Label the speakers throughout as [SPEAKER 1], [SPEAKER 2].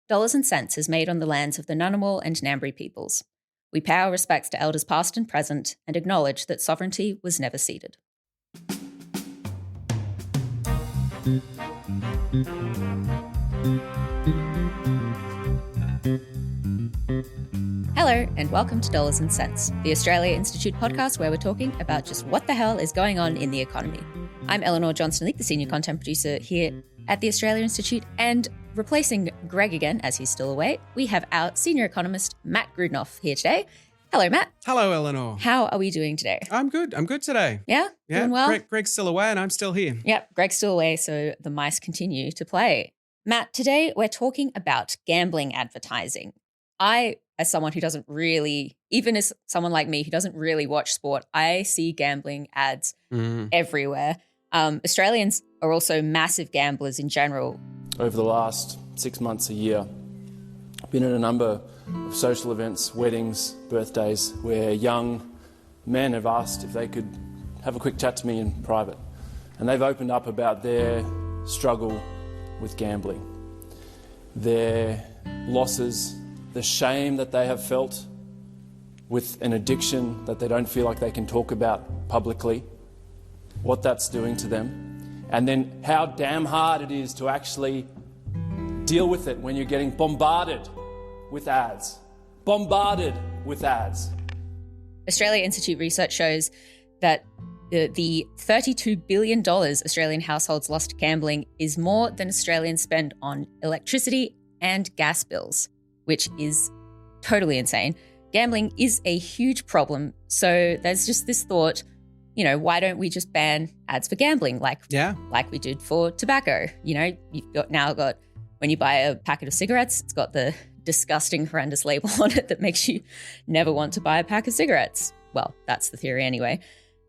[SPEAKER 1] Dollars and Cents is made on the lands of the Ngunnawal and Ngambri peoples. We pay our respects to elders past and present and acknowledge that sovereignty was never ceded. Hello and welcome to Dollars and Cents, the Australia Institute podcast where we're talking about just what the hell is going on in the economy. I'm Elinor Johnston-Leake, the senior content producer here at the Australia Institute, and replacing Greg again, as he's still away, we have our senior economist, Matt Grudnoff, here today. Hello, Matt.
[SPEAKER 2] Hello, Elinor.
[SPEAKER 1] How are we doing today?
[SPEAKER 2] I'm good. I'm good today.
[SPEAKER 1] Yeah? Doing well?
[SPEAKER 2] Greg's still away and I'm still here.
[SPEAKER 1] Yep, Greg's still away, so the mice continue to play. Matt, today we're talking about gambling advertising. I, as someone who doesn't really, even as someone like me who doesn't really watch sport, I see gambling ads everywhere. Australians are also massive gamblers in general.
[SPEAKER 3] Over the last 6 months, a year, I've been at a number of social events, weddings, birthdays, where young men have asked if they could have a quick chat to me in private. And they've opened up about their struggle with gambling, their losses, the shame that they have felt with an addiction that they don't feel like they can talk about publicly, what that's doing to them, and then how damn hard it is to actually deal with it when you're getting bombarded with ads. Bombarded with ads.
[SPEAKER 1] Australia Institute research shows that the $32 billion Australian households lost to gambling is more than Australians spend on electricity and gas bills, which is totally insane. Gambling is a huge problem. So there's just this thought, why don't we just ban ads for gambling like we did for tobacco? You've got when you buy a packet of cigarettes, it's got the disgusting, horrendous label on it that makes you never want to buy a pack of cigarettes. Well, that's the theory anyway.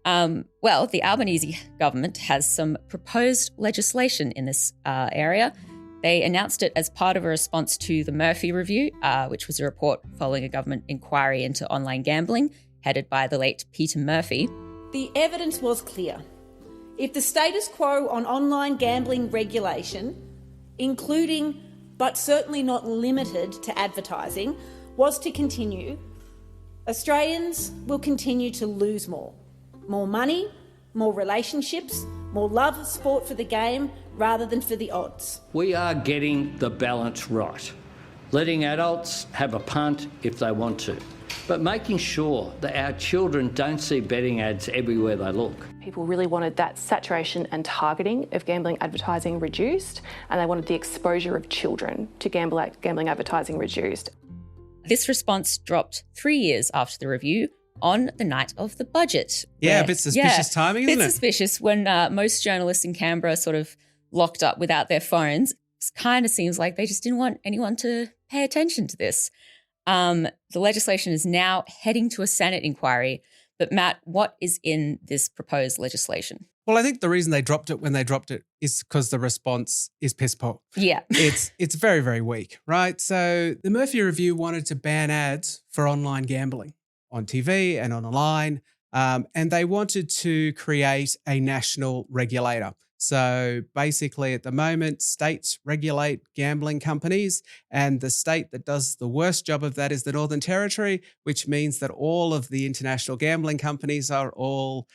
[SPEAKER 1] The Albanese government has some proposed legislation in this area. They announced it as part of a response to the Murphy Review, which was a report following a government inquiry into online gambling, headed by the late Peter Murphy.
[SPEAKER 4] The evidence was clear. If the status quo on online gambling regulation, including but certainly not limited to advertising, was to continue, Australians will continue to lose more. More money, more relationships, more love of sport for the game rather than for the odds.
[SPEAKER 5] We are getting the balance right, letting adults have a punt if they want to, but making sure that our children don't see betting ads everywhere they look.
[SPEAKER 6] People really wanted that saturation and targeting of gambling advertising reduced, and they wanted the exposure of children to gambling advertising reduced.
[SPEAKER 1] This response dropped 3 years after the review on the night of the budget.
[SPEAKER 2] Yeah, a bit suspicious timing, isn't it?
[SPEAKER 1] A bit suspicious when most journalists in Canberra sort of locked up without their phones. It kind of seems like they just didn't want anyone to pay attention to this. The legislation is now heading to a Senate inquiry. But Matt, what is in this proposed legislation?
[SPEAKER 2] Well, I think the reason they dropped it when they dropped it is because the response is piss poor.
[SPEAKER 1] Yeah.
[SPEAKER 2] It's very, very weak, right? So the Murphy Review wanted to ban ads for online gambling on TV and online, and they wanted to create a national regulator. So basically at the moment, states regulate gambling companies, and the state that does the worst job of that is the Northern Territory, which means that all of the international gambling companies are all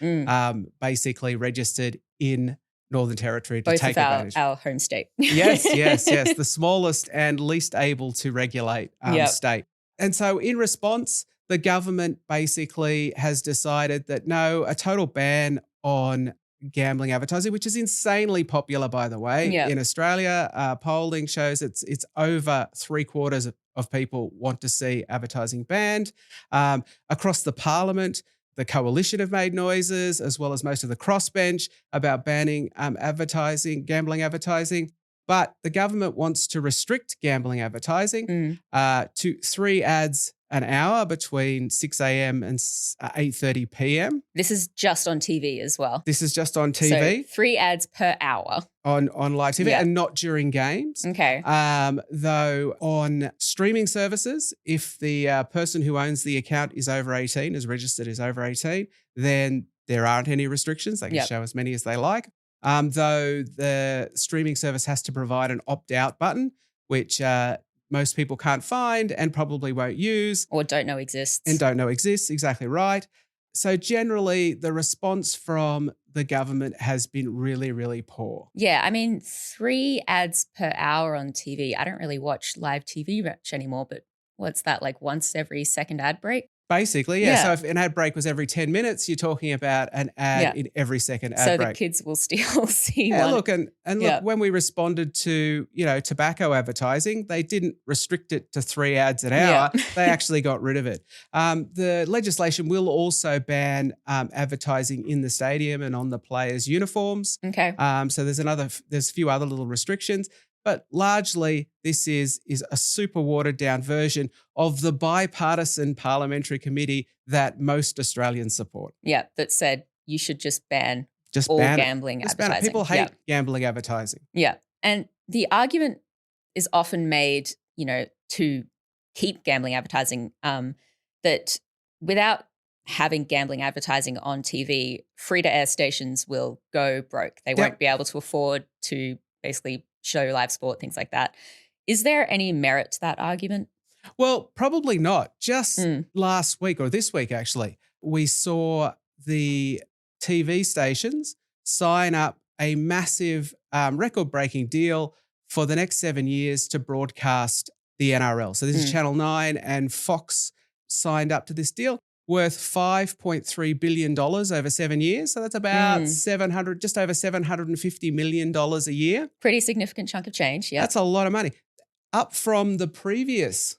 [SPEAKER 2] basically registered in Northern Territory to take advantage.
[SPEAKER 1] Our home state.
[SPEAKER 2] Yes. The smallest and least able to regulate state. And so in response, the government basically has decided that no, a total ban on gambling advertising, which is insanely popular, by the way, in Australia. Polling shows it's over 3/4 of people want to see advertising banned. Across the parliament, the coalition have made noises, as well as most of the crossbench, about banning gambling advertising. But the government wants to restrict gambling advertising to 3 ads an hour between 6 a.m. and 8:30 p.m.
[SPEAKER 1] This is just on TV as well.
[SPEAKER 2] This is just on TV.
[SPEAKER 1] So 3 ads per hour.
[SPEAKER 2] On live TV and not during games.
[SPEAKER 1] Okay.
[SPEAKER 2] Though on streaming services, if the person who owns the account is over 18, is registered as over 18, then there aren't any restrictions. They can show as many as they like. Though the streaming service has to provide an opt-out button, which most people can't find and probably won't use.
[SPEAKER 1] Or don't know exists.
[SPEAKER 2] And don't know exists, exactly right. So generally, the response from the government has been really, really poor.
[SPEAKER 1] Yeah, I mean, 3 ads per hour on TV. I don't really watch live TV much anymore, but what's that, like once every second ad break?
[SPEAKER 2] Basically, yeah. So if an ad break was every 10 minutes, you're talking about an ad in every second ad break.
[SPEAKER 1] So the kids will still see
[SPEAKER 2] one.
[SPEAKER 1] Look,
[SPEAKER 2] look, when we responded to, tobacco advertising, they didn't restrict it to 3 ads an hour. They actually got rid of it. The legislation will also ban advertising in the stadium and on the players' uniforms.
[SPEAKER 1] Okay.
[SPEAKER 2] So there's a few other little restrictions. But largely, this is a super watered down version of the bipartisan parliamentary committee that most Australians support.
[SPEAKER 1] Yeah, that said you should just ban gambling advertising.
[SPEAKER 2] People hate gambling advertising.
[SPEAKER 1] Yeah. And the argument is often made, to keep gambling advertising, that without having gambling advertising on TV, free-to-air stations will go broke. They won't be able to afford to basically show live sport, things like that. Is there any merit to that argument?
[SPEAKER 2] Well, probably not. Just last week, or this week actually, we saw the TV stations sign up a massive record-breaking deal for the next 7 years to broadcast the NRL. So this is Channel 9 and Fox signed up to this deal worth $5.3 billion over 7 years. So that's about just over $750 million a year.
[SPEAKER 1] Pretty significant chunk of change, yeah.
[SPEAKER 2] That's a lot of money. Up from the previous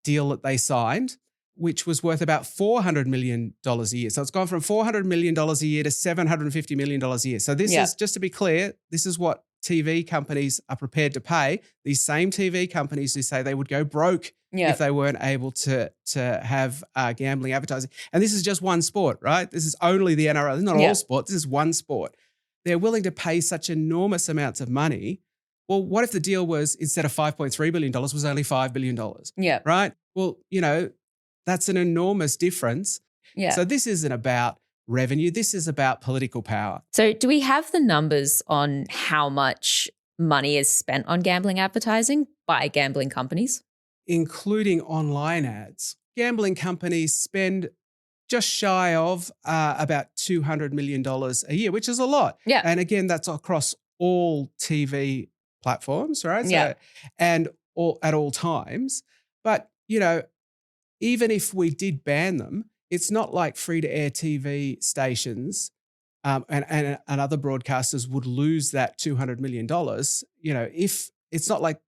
[SPEAKER 2] deal that they signed, which was worth about $400 million a year. So it's gone from $400 million a year to $750 million a year. So this is, just to be clear, this is what TV companies are prepared to pay. These same TV companies who say they would go broke if they weren't able to have gambling advertising. And this is just one sport, right? This is only the NRL. This is not all sport. This is one sport. They're willing to pay such enormous amounts of money. Well, what if the deal was, instead of $5.3 billion, was only $5 billion?
[SPEAKER 1] Yeah.
[SPEAKER 2] Right? Well, that's an enormous difference.
[SPEAKER 1] Yeah.
[SPEAKER 2] So this isn't about revenue. This is about political power.
[SPEAKER 1] So do we have the numbers on how much money is spent on gambling advertising by gambling companies?
[SPEAKER 2] Including online ads. Gambling companies spend just shy of about $200 million a year, which is a lot.
[SPEAKER 1] Yeah.
[SPEAKER 2] And again, that's across all TV platforms, right?
[SPEAKER 1] Yeah.
[SPEAKER 2] And at all times. But, even if we did ban them, it's not like free-to-air TV stations and other broadcasters would lose that $200 million. If it's not like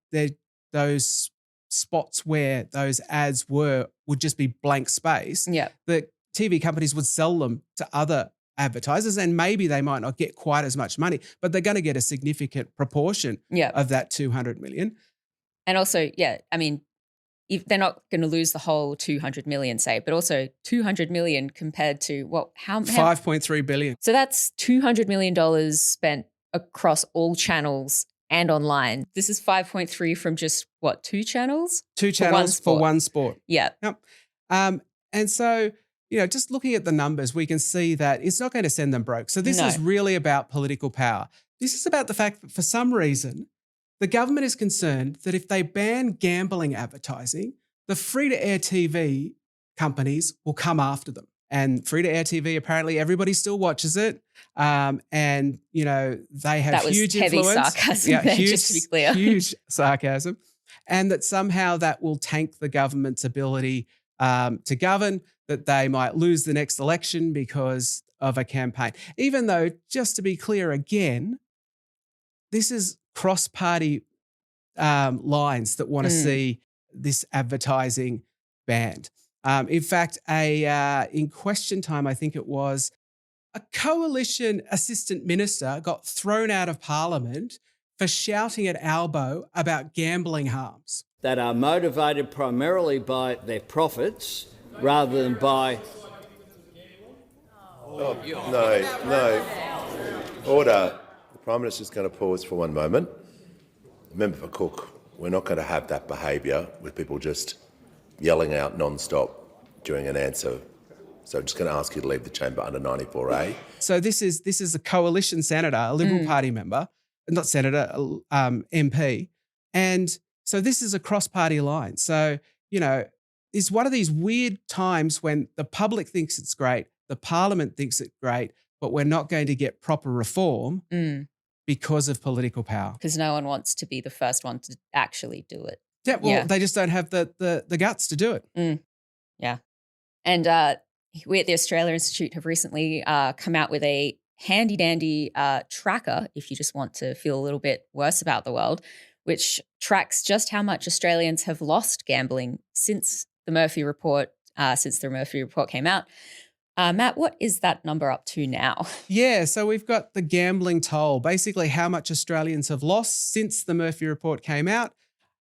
[SPEAKER 2] those spots where those ads would just be blank space.
[SPEAKER 1] Yeah.
[SPEAKER 2] The TV companies would sell them to other advertisers and maybe they might not get quite as much money, but they're going to get a significant proportion of that $200 million.
[SPEAKER 1] And also, if they're not going to lose the whole 200 million, say, but also 200 million compared to how
[SPEAKER 2] $5.3 billion.
[SPEAKER 1] So that's $200 million spent across all channels and online. This is 5.3 from just 2 channels?
[SPEAKER 2] 2 channels for one sport.
[SPEAKER 1] Yeah.
[SPEAKER 2] Yep. And so, just looking at the numbers, we can see that it's not going to send them broke. So this is really about political power. This is about the fact that for some reason, the government is concerned that if they ban gambling advertising, the free-to-air TV companies will come after them. And free-to-air TV, apparently everybody still watches it. And, they have huge influence.
[SPEAKER 1] That was heavy sarcasm there, just to be clear.
[SPEAKER 2] Huge sarcasm. And that somehow that will tank the government's ability to govern, that they might lose the next election because of a campaign. Even though, just to be clear again, this is cross-party lines that want to see this advertising banned. In fact, in question time, I think it was, a coalition assistant minister got thrown out of Parliament for shouting at Albo about gambling harms.
[SPEAKER 7] That are motivated primarily by their profits rather than by...
[SPEAKER 8] Oh, no. Order. The Prime Minister's going to pause for one moment. Member for Cook, we're not going to have that behaviour with people just yelling out non-stop during an answer. So I'm just going to ask you to leave the chamber under 94A.
[SPEAKER 2] So this is a coalition senator, a Liberal Party member, not senator, MP, and So this is a cross-party line. So, it's one of these weird times when the public thinks it's great, the parliament thinks it's great, but we're not going to get proper reform because of political power.
[SPEAKER 1] Because no one wants to be the first one to actually do it.
[SPEAKER 2] Yeah, well, they just don't have the guts to do it.
[SPEAKER 1] Yeah. And we at the Australia Institute have recently come out with a handy-dandy tracker, if you just want to feel a little bit worse about the world, which tracks just how much Australians have lost gambling since the Murphy report came out. Matt, what is that number up to now?
[SPEAKER 2] Yeah, so we've got the gambling toll, basically how much Australians have lost since the Murphy report came out.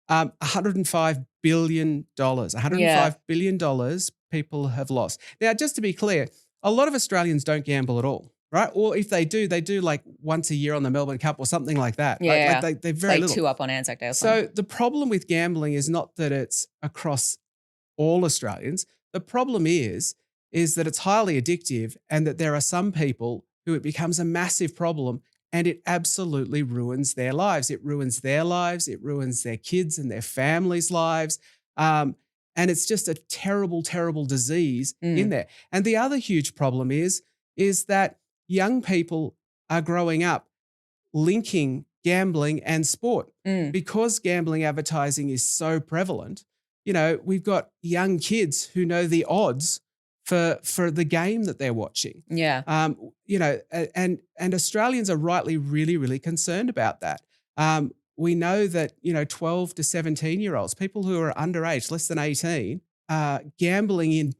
[SPEAKER 2] $105 billion. $105 billion people have lost. Now, just to be clear, a lot of Australians don't gamble at all, right? Or if they do like once a year on the Melbourne Cup or something like that.
[SPEAKER 1] Yeah,
[SPEAKER 2] right? They're very little.
[SPEAKER 1] 2 up on Anzac Day or
[SPEAKER 2] So
[SPEAKER 1] something.
[SPEAKER 2] the problem with gambling is not that it's across all Australians. The problem is that it's highly addictive and that there are some people who it becomes a massive problem and it absolutely ruins their lives. It ruins their lives. It ruins their kids and their families' lives. And it's just a terrible, terrible disease in there. And the other huge problem is that young people are growing up linking gambling and sport because gambling advertising is so prevalent. We've got young kids who know the odds for the game that they're watching.
[SPEAKER 1] Yeah.
[SPEAKER 2] And Australians are rightly really, really concerned about that. We know that, 12 to 17-year-olds, people who are underage, less than 18, gambling in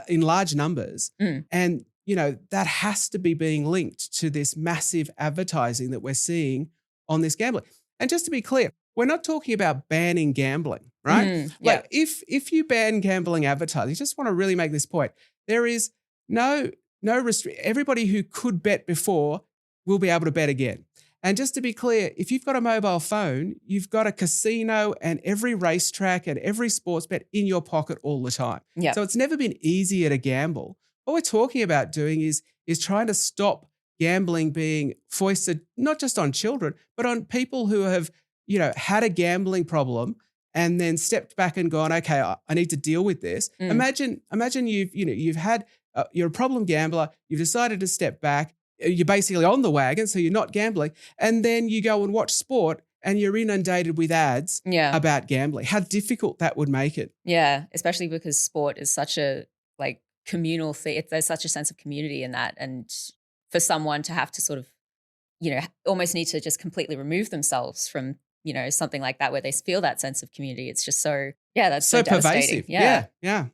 [SPEAKER 2] in large numbers. And, that has to be being linked to this massive advertising that we're seeing on this gambling. And just to be clear, we're not talking about banning gambling, right? Like if you ban gambling advertising, I just want to really make this point. There is no everybody who could bet before will be able to bet again. And just to be clear, if you've got a mobile phone, you've got a casino and every racetrack and every sports bet in your pocket all the time.
[SPEAKER 1] Yeah.
[SPEAKER 2] So it's never been easier to gamble. What we're talking about doing is trying to stop gambling being foisted not just on children, but on people who have had a gambling problem and then stepped back and gone, okay, I need to deal with this. Imagine you've had, you're a problem gambler. You've decided to step back. You're basically on the wagon, so you're not gambling. And then you go and watch sport and you're inundated with ads about gambling. How difficult that would make it.
[SPEAKER 1] Yeah, especially because sport is such a communal thing. There's such a sense of community in that. And for someone to have to sort of, almost need to just completely remove themselves from something like that where they feel that sense of community. It's just that's so
[SPEAKER 2] pervasive. Yeah.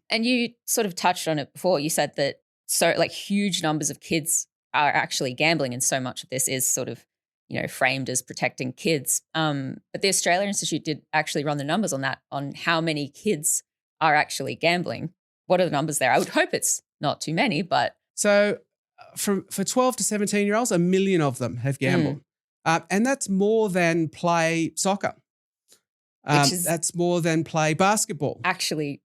[SPEAKER 1] And you sort of touched on it before. You said that huge numbers of kids are actually gambling, and so much of this is sort of, framed as protecting kids. But the Australia Institute did actually run the numbers on that, on how many kids are actually gambling. What are the numbers there? I would hope it's not too many, but.
[SPEAKER 2] So for 12 to 17-year-olds, 1 million of them have gambled. And that's more than play soccer. That's more than play basketball.
[SPEAKER 1] Actually,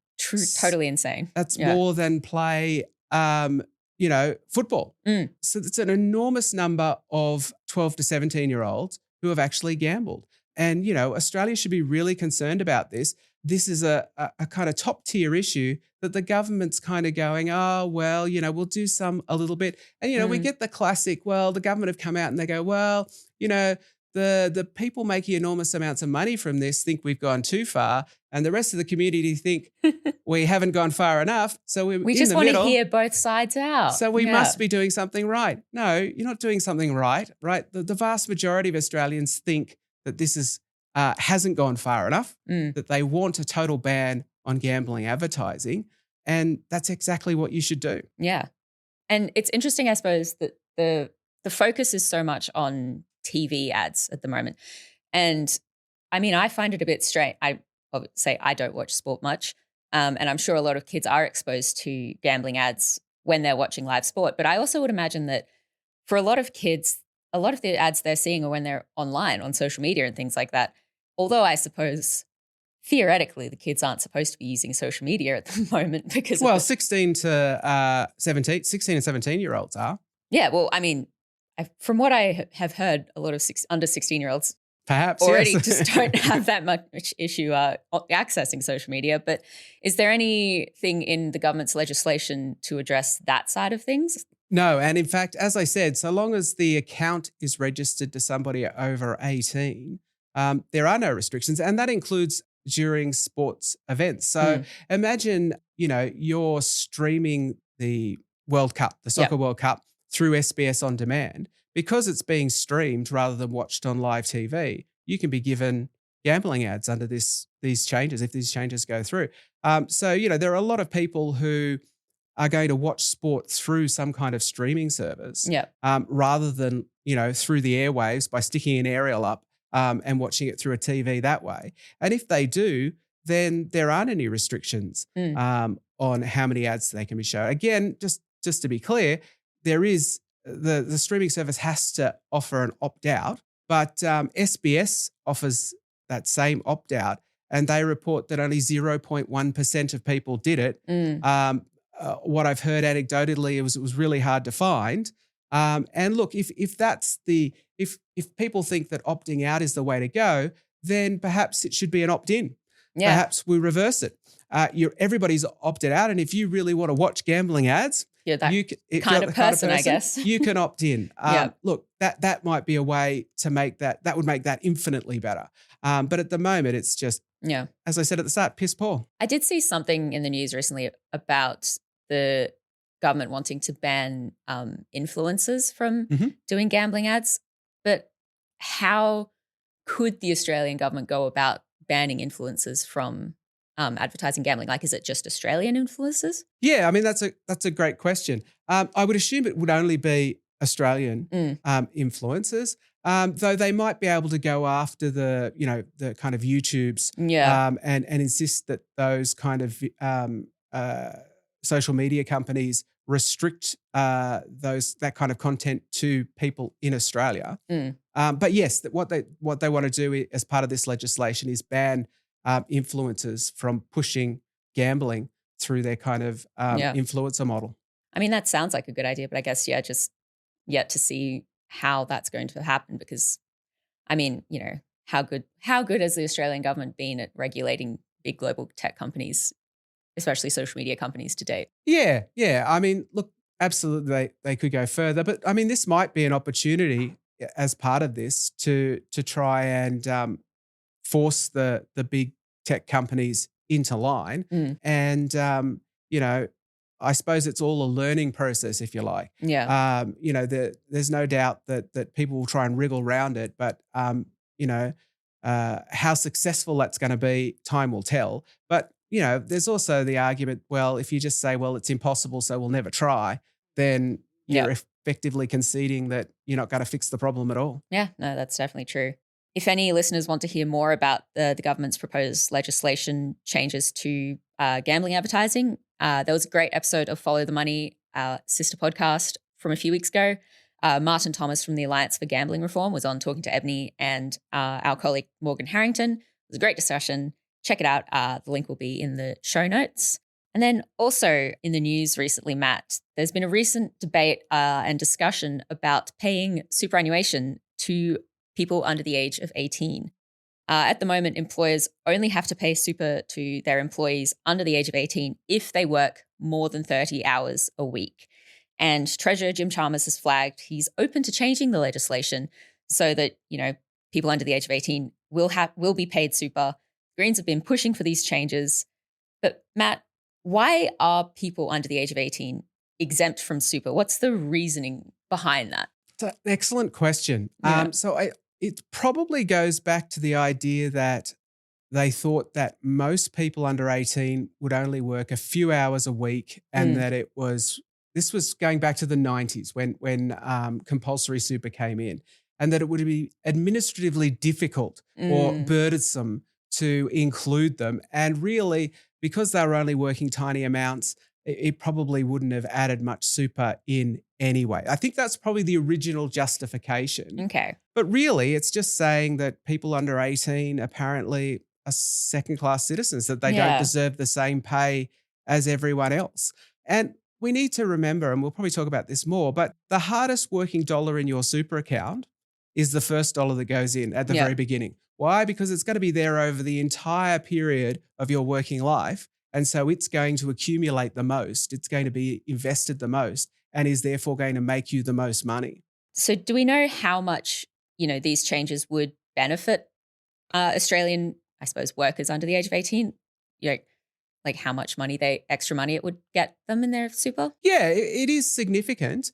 [SPEAKER 1] totally insane.
[SPEAKER 2] That's more than play, football. So it's an enormous number of 12 to 17-year-olds who have actually gambled. And, Australia should be really concerned about this. This is a kind of top tier issue that the government's kind of going, oh, well, we'll do a little bit. And, we get the classic, well, the government have come out and they go, well, the people making enormous amounts of money from this think we've gone too far. And the rest of the community think we haven't gone far enough. So we
[SPEAKER 1] just want to hear both sides out.
[SPEAKER 2] So we must be doing something right. No, you're not doing something right? The vast majority of Australians think that this is hasn't gone far enough, that they want a total ban on gambling advertising. And that's exactly what you should do.
[SPEAKER 1] Yeah. And it's interesting, I suppose, that the focus is so much on TV ads at the moment. And I mean, I find it a bit strange. I say I don't watch sport much. And I'm sure a lot of kids are exposed to gambling ads when they're watching live sport. But I also would imagine that for a lot of kids, a lot of the ads they're seeing are when they're online on social media and things like that. Although I suppose theoretically the kids aren't supposed to be using social media at the moment because
[SPEAKER 2] 16 and 17-year-olds are.
[SPEAKER 1] Yeah, well, I mean, from what I have heard, a lot of under 16-year-olds
[SPEAKER 2] Perhaps,
[SPEAKER 1] already
[SPEAKER 2] yes.
[SPEAKER 1] just don't have that much issue accessing social media. But is there anything in the government's legislation to address that side of things?
[SPEAKER 2] No, and in fact, as I said, so long as the account is registered to somebody over 18, there are no restrictions, and that includes during sports events. So imagine, you're streaming the World Cup, the Soccer World Cup, through SBS On Demand. Because it's being streamed rather than watched on live TV, you can be given gambling ads under these changes if these changes go through. So, there are a lot of people who are going to watch sport through some kind of streaming service rather than, through the airwaves by sticking an aerial up and watching it through a TV that way. And if they do, then there aren't any restrictions on how many ads they can be shown. Again, just to be clear, there is the streaming service has to offer an opt-out, but SBS offers that same opt-out, and they report that only 0.1% of people did it. What I've heard anecdotally, it was really hard to find. And look, if people think that opting out is the way to go, then perhaps it should be an opt-in. Yeah. Perhaps we reverse it. Everybody's opted out, and if you really want to watch gambling ads,
[SPEAKER 1] you're that kind of person, I guess.
[SPEAKER 2] You can opt in. Look, that might be a way to make that would make that infinitely better. But at the moment, it's just, as I said at the start, piss poor.
[SPEAKER 1] I did see something in the news recently about the government wanting to ban influencers from doing gambling ads. But how could the Australian government go about banning influencers from advertising gambling? Like, is it just Australian influencers?
[SPEAKER 2] Yeah, I mean, that's a great question. I would assume it would only be Australian influencers, though they might be able to go after the kind of YouTubes and insist that those kind of social media companies restrict that kind of content to people in Australia. But yes, what they want to do as part of this legislation is ban influencers from pushing gambling through their kind of influencer model.
[SPEAKER 1] I mean, that sounds like a good idea, but I guess, just yet to see how that's going to happen, because, I mean, how good has the Australian government been at regulating big global tech companies, especially social media companies, to date? Yeah.
[SPEAKER 2] I mean, look, absolutely they could go further, but I mean, this might be an opportunity as part of this to try and force the big tech companies into line. And, I suppose it's all a learning process, if you like.
[SPEAKER 1] Yeah.
[SPEAKER 2] There's no doubt that people will try and wriggle around it, but, how successful that's going to be, time will tell. But, there's also the argument, well, if you just say, well, it's impossible, so we'll never try, then you're effectively conceding that you're not going to fix the problem at all.
[SPEAKER 1] Yeah, no, that's definitely true. If any listeners want to hear more about the government's proposed legislation changes to gambling advertising, there was a great episode of Follow the Money, our sister podcast, from a few weeks ago. Martin Thomas from the Alliance for Gambling Reform was on talking to Ebony and our colleague Morgan Harrington. It was a great discussion. Check it out. The link will be in the show notes. And then also in the news recently, Matt, there's been a recent debate and discussion about paying superannuation to people under the age of 18. At the moment, employers only have to pay super to their employees under the age of 18 if they work more than 30 hours a week. And Treasurer Jim Chalmers has flagged he's open to changing the legislation so that, people under the age of 18 will be paid super. Greens have been pushing for these changes. But Matt, why are people under the age of 18 exempt from super? What's the reasoning behind that?
[SPEAKER 2] It's an excellent question. It probably goes back to the idea that they thought that most people under 18 would only work a few hours a week, and that this was going back to the 90s when compulsory super came in, and that it would be administratively difficult or burdensome to include them. And really, because they were only working tiny amounts, it probably wouldn't have added much super in anyway. I think that's probably the original justification.
[SPEAKER 1] Okay.
[SPEAKER 2] But really, it's just saying that people under 18 apparently are second-class citizens, that they don't deserve the same pay as everyone else. And we need to remember, and we'll probably talk about this more, but the hardest working dollar in your super account is the first dollar that goes in at the very beginning. Why? Because it's going to be there over the entire period of your working life. And so it's going to accumulate the most. It's going to be invested the most and is therefore going to make you the most money.
[SPEAKER 1] So do we know how much, these changes would benefit Australian, I suppose, workers under the age of 18? Like how much extra money it would get them in their super?
[SPEAKER 2] Yeah, it is significant.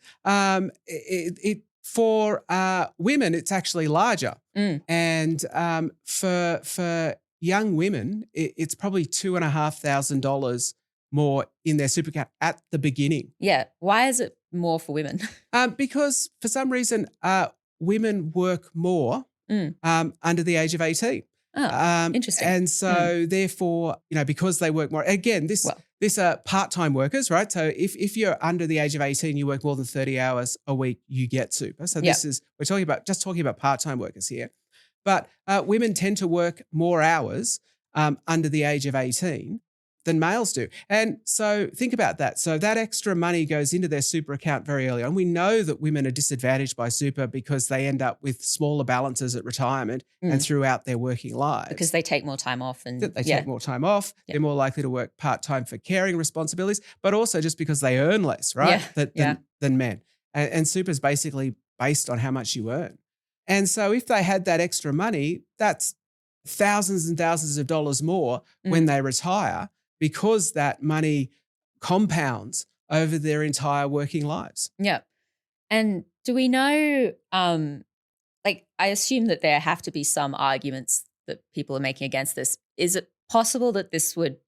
[SPEAKER 2] For women, it's actually larger. And for young women, it's probably $2,500 more in their super account at the beginning.
[SPEAKER 1] Yeah. Why is it more for women?
[SPEAKER 2] Because for some reason, women work more under the age of 18.
[SPEAKER 1] Oh, interesting.
[SPEAKER 2] And so therefore, because they work more, again, this are part-time workers, right? So if you're under the age of 18, you work more than 30 hours a week, you get super. So we're talking about part-time workers here. But women tend to work more hours under the age of 18 than males do. And so think about that. So that extra money goes into their super account very early on. We know that women are disadvantaged by super because they end up with smaller balances at retirement and throughout their working lives.
[SPEAKER 1] Because they take more time off.
[SPEAKER 2] Take more time off. Yeah. They're more likely to work part-time for caring responsibilities, but also just because they earn less, right, than men. And super is basically based on how much you earn. And so if they had that extra money, that's thousands and thousands of dollars more when they retire, because that money compounds over their entire working lives.
[SPEAKER 1] Yeah. And do we know, I assume that there have to be some arguments that people are making against this. Is it possible that this would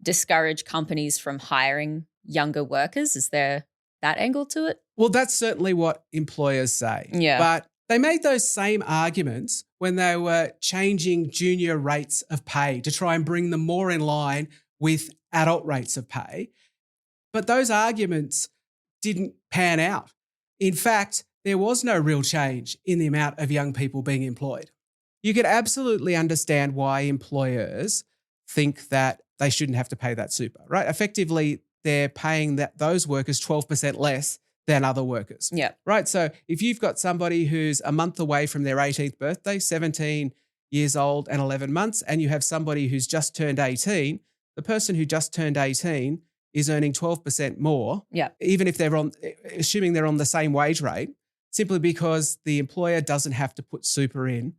[SPEAKER 1] discourage companies from hiring younger workers? Is there that angle to it?
[SPEAKER 2] Well, that's certainly what employers say.
[SPEAKER 1] Yeah.
[SPEAKER 2] But they made those same arguments when they were changing junior rates of pay to try and bring them more in line with adult rates of pay. But those arguments didn't pan out. In fact, there was no real change in the amount of young people being employed. You could absolutely understand why employers think that they shouldn't have to pay that super, right? Effectively, they're paying those workers 12% less than other workers.
[SPEAKER 1] Yeah.
[SPEAKER 2] Right? So if you've got somebody who's a month away from their 18th birthday, 17 years old and 11 months, and you have somebody who's just turned 18, the person who just turned 18 is earning 12% more, even if assuming they're on the same wage rate, simply because the employer doesn't have to put super in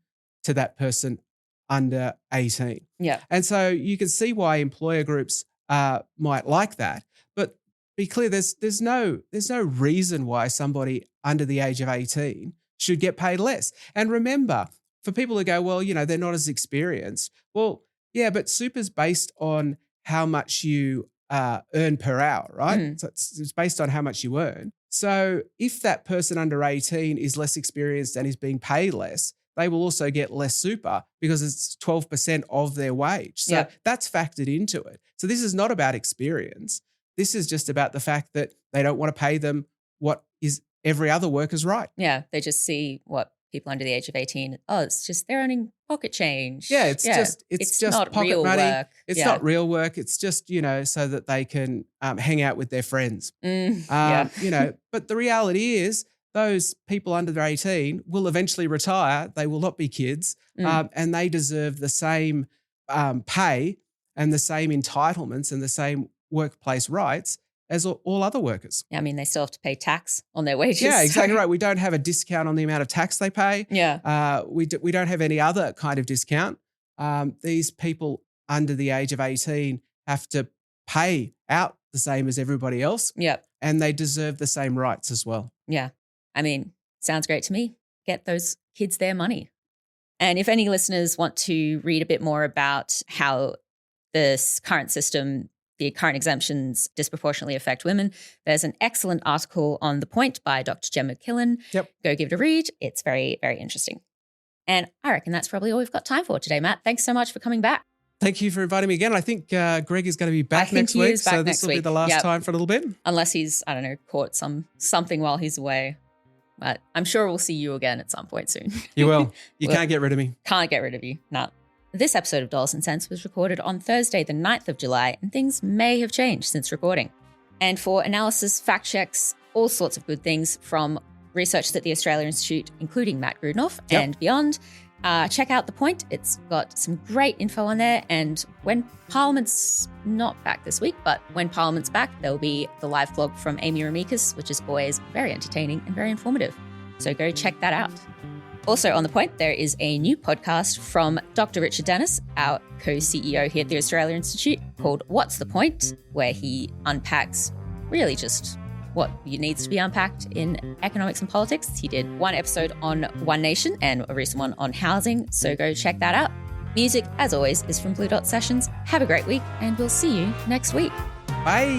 [SPEAKER 2] to that person under 18.
[SPEAKER 1] Yeah.
[SPEAKER 2] And so you can see why employer groups might like that. But be clear, there's no reason why somebody under the age of 18 should get paid less. And remember, for people who go, well, they're not as experienced. Well, yeah, but super's based on how much you earn per hour, right? So it's based on how much you earn. So if that person under 18 is less experienced and is being paid less, they will also get less super because it's 12% of their wage. So that's factored into it. So this is not about experience. This is just about the fact that they don't want to pay them what is every other worker's right.
[SPEAKER 1] Yeah, they just see what people under the age of 18, it's just they're earning pocket change.
[SPEAKER 2] Yeah, it's just
[SPEAKER 1] not
[SPEAKER 2] pocket
[SPEAKER 1] real
[SPEAKER 2] money.
[SPEAKER 1] Work.
[SPEAKER 2] It's not real work. It's just, so that they can hang out with their friends. But the reality is those people under 18 will eventually retire. They will not be kids and they deserve the same pay and the same entitlements and the same workplace rights as all other workers.
[SPEAKER 1] Yeah, I mean, they still have to pay tax on their wages.
[SPEAKER 2] Yeah, exactly right. We don't have a discount on the amount of tax they pay.
[SPEAKER 1] Yeah.
[SPEAKER 2] We don't have any other kind of discount. These people under the age of 18 have to pay out the same as everybody else.
[SPEAKER 1] Yeah.
[SPEAKER 2] And they deserve the same rights as well.
[SPEAKER 1] Yeah. I mean, sounds great to me. Get those kids their money. And if any listeners want to read a bit more about how this current system, the current exemptions disproportionately affect women, there's an excellent article on The Point by Dr. Jem McKillen.
[SPEAKER 2] Yep.
[SPEAKER 1] Go give it a read. It's very, very interesting. And I reckon that's probably all we've got time for today, Matt. Thanks so much for coming back.
[SPEAKER 2] Thank you for inviting me again. I think Greg is going to be back next week, so this will be the last time for a little bit.
[SPEAKER 1] Unless he's, caught something while he's away. But I'm sure we'll see you again at some point soon.
[SPEAKER 2] You will. You can't get rid of me.
[SPEAKER 1] Can't get rid of you. No. This episode of Dollars and Cents was recorded on Thursday, the 9th of July, and things may have changed since recording. And for analysis, fact checks, all sorts of good things from research that the Australia Institute, including Matt Grudnoff and beyond. Check out The Point. It's got some great info on there. And when Parliament's not back this week, but when Parliament's back, there'll be the live vlog from Amy Ramikis, which is always very entertaining and very informative. So go check that out. Also on The Point, there is a new podcast from Dr. Richard Dennis, our co-CEO here at the Australia Institute, called What's the Point?, where he unpacks really just what needs to be unpacked in economics and politics. He did one episode on One Nation and a recent one on housing, so go check that out. Music, as always, is from Blue Dot Sessions. Have a great week, and we'll see you next week.
[SPEAKER 2] Bye.